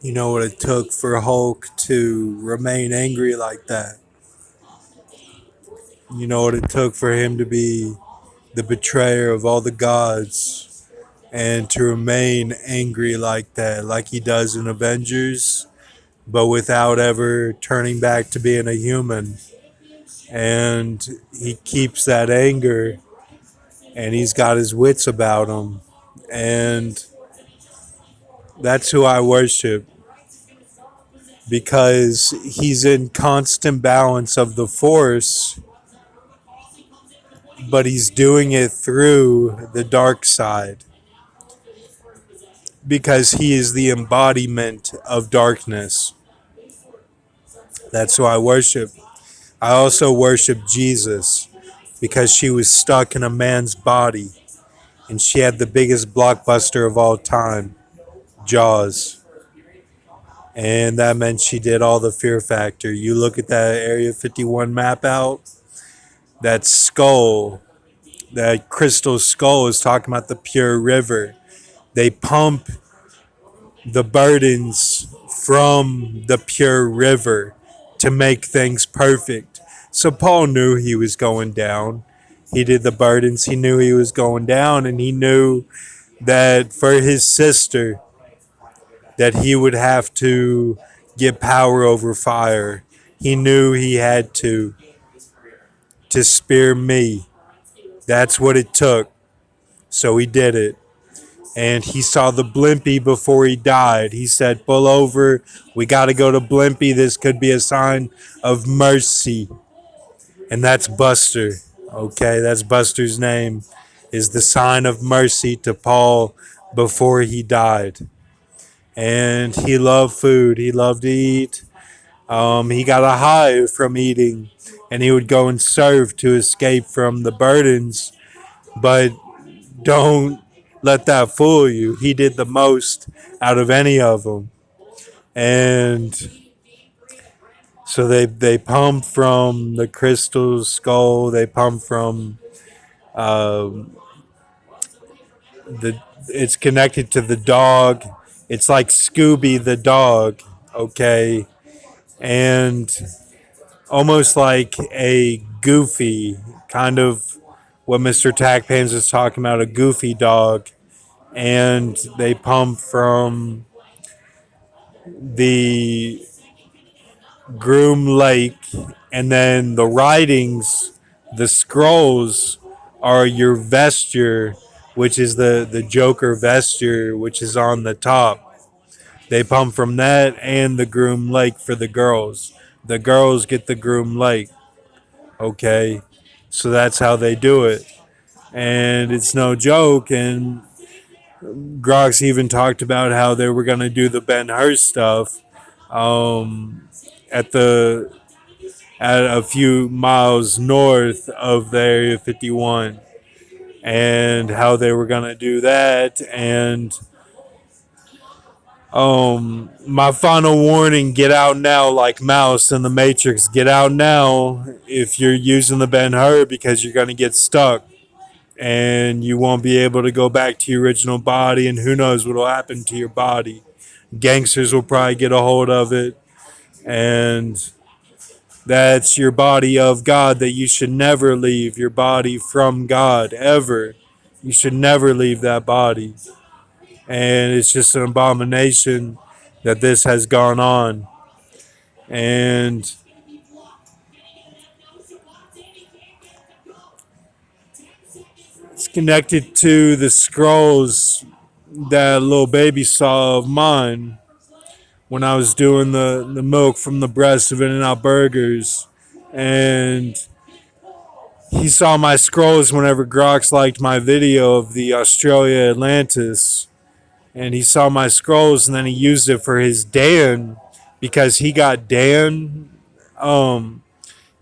You know what it took for Hulk to remain angry like that? You know what it took for him to be the betrayer of all the gods and to remain angry like that, like he does in Avengers, but without ever turning back to being a human. And he keeps that anger and he's got his wits about him. And that's who I worship because he's in constant balance of the force, but he's doing it through the dark side because he is the embodiment of darkness. That's who I worship. I also worship Jesus because she was stuck in a man's body and she had the biggest blockbuster of all time, Jaws. And that meant she did all the Fear Factor. You look at that Area 51 map out, that skull, that crystal skull is talking about the pure river. They pump the burdens from the pure river to make things perfect. So Paul knew he was going down. He did the burdens. He knew he was going down, and he knew that for his sister, that he would have to get power over fire. He knew he had to spare me. That's what it took. So he did it. And he saw the Blimpie before he died. He said, "Pull over. We got to go to Blimpie. This could be a sign of mercy." And that's Buster. Okay, that's Buster's name, is the sign of mercy to Paul before he died. And he loved food. He loved to eat. He got a high from eating, and he would go and serve to escape from the burdens. But don't let that fool you. He did the most out of any of them. And so they pump from the crystal skull. They pump from um, the. It's connected to the dog. It's like Scooby the dog, okay, and almost like a goofy kind of what Mr. Tackpans is talking about, a goofy dog, and they pump from the Groom Lake, and then the writings, the scrolls, are your vesture, which is the Joker vesture, which is on the top. They pump from that and the Groom Lake for the girls. The girls get the Groom Lake. Okay, so that's how they do it, and it's no joke. And Grox even talked about how they were going to do the Ben Hur stuff um, at the at a few miles north of the Area 51, and how they were going to do that. And my final warning: get out now, like Mouse in the Matrix. Get out now if you're using the Ben Hur, because you're going to get stuck. And you won't be able to go back to your original body, and who knows what will happen to your body. Gangsters will probably get a hold of it, and that's your body of God that you should never leave. Your body from God, ever. You should never leave that body. And it's just an abomination that this has gone on. And it's connected to the scrolls that little baby saw of mine when I was doing the milk from the breast of In-N-Out Burgers. And he saw my scrolls whenever Grox liked my video of the Australia Atlantis. And he saw my scrolls, and then he used it for his Dan, because he got Dan.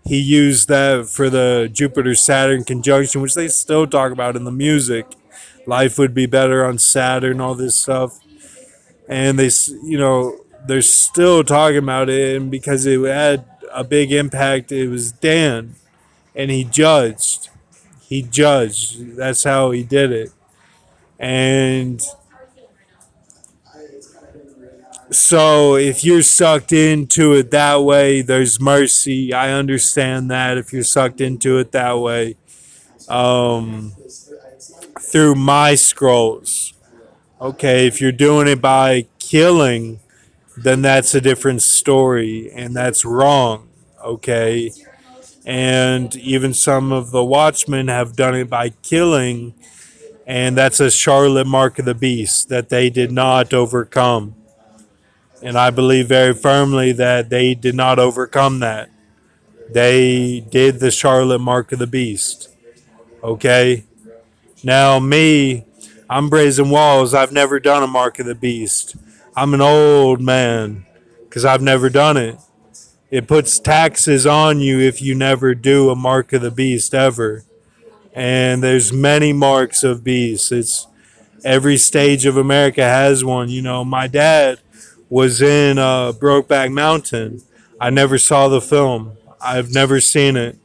He used that for the Jupiter Saturn conjunction, which they still talk about in the music. Life would be better on Saturn, all this stuff. And they're still talking about it, and because it had a big impact, it was Dan, and he judged. That's how he did it. And So if you're sucked into it that way, there's mercy. I understand that if you're sucked into it that way. Um, through my scrolls. Okay, if you're doing it by killing, then that's a different story, and that's wrong. Okay, and even some of the Watchmen have done it by killing, and that's a Charlotte mark of the beast that they did not overcome. And I believe very firmly that they did not overcome that. They did the Charlotte mark of the beast. Okay, now me, I'm Brazen Walls. I've never done a mark of the beast. I'm an old man because I've never done it. It puts taxes on you if you never do a mark of the beast ever. And there's many marks of beasts. It's every stage of America has one. You know, my dad was in Brokeback Mountain. I never saw the film. I've never seen it.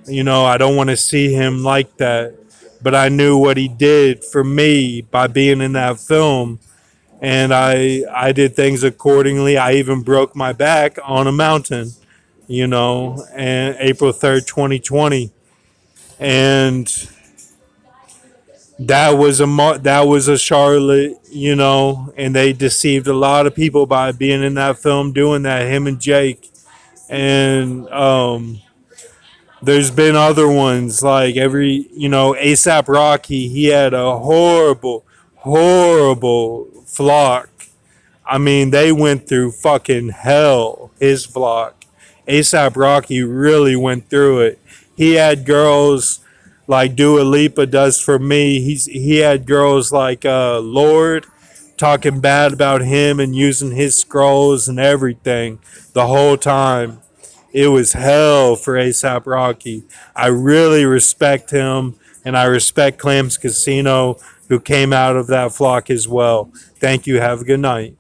You know, I don't want to see him like that. But I knew what he did for me by being in that film, and I did things accordingly. I even broke my back on a mountain, you know, and April 3rd, 2020, and that was a Charlotte, you know, and they deceived a lot of people by being in that film doing that. Him and Jake, and there's been other ones like ASAP Rocky. He had a horrible flock. I mean, they went through fucking hell. His flock, ASAP Rocky really went through it. He had girls like Dua Lipa does for me. He had girls like Lord talking bad about him and using his scrolls and everything the whole time. It was hell for ASAP Rocky. I really respect him, and I respect Clams Casino, who came out of that flock as well. Thank you. Have a good night.